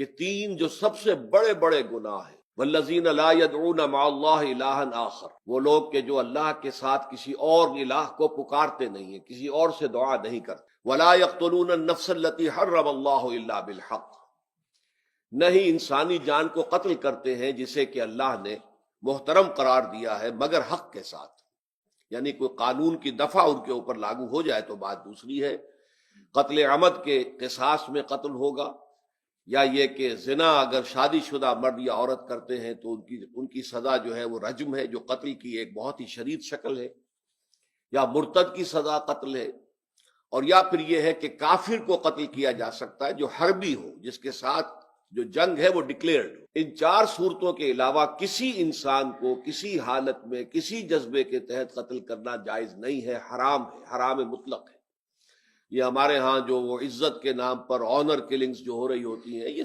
کہ تین جو سب سے بڑے بڑے گناہ ہیں، والذین لا يدعون مع اللہ الہا آخر، وہ لوگ کہ جو اللہ کے ساتھ کسی اور الہ کو پکارتے نہیں ہیں، کسی اور سے دعا نہیں کرتے، ولا يقتلون النفس التي حرم اللہ الا بالحق، نہیں انسانی جان کو قتل کرتے ہیں جسے کہ اللہ نے محترم قرار دیا ہے مگر حق کے ساتھ، یعنی کوئی قانون کی دفعہ ان کے اوپر لاگو ہو جائے تو بات دوسری ہے۔ قتل عمد کے قصاص میں قتل ہوگا، یا یہ کہ زنا اگر شادی شدہ مرد یا عورت کرتے ہیں تو ان کی سزا جو ہے وہ رجم ہے، جو قتل کی ایک بہت ہی شدید شکل ہے، یا مرتد کی سزا قتل ہے، اور یا پھر یہ ہے کہ کافر کو قتل کیا جا سکتا ہے جو حربی ہو، جس کے ساتھ جو جنگ ہے وہ ڈکلیئرڈ ہو۔ ان چار صورتوں کے علاوہ کسی انسان کو کسی حالت میں کسی جذبے کے تحت قتل کرنا جائز نہیں ہے، حرام ہے، حرام مطلق ہے۔ یہ ہمارے ہاں جو وہ عزت کے نام پر آنر کلنگز جو ہو رہی ہوتی ہیں، یہ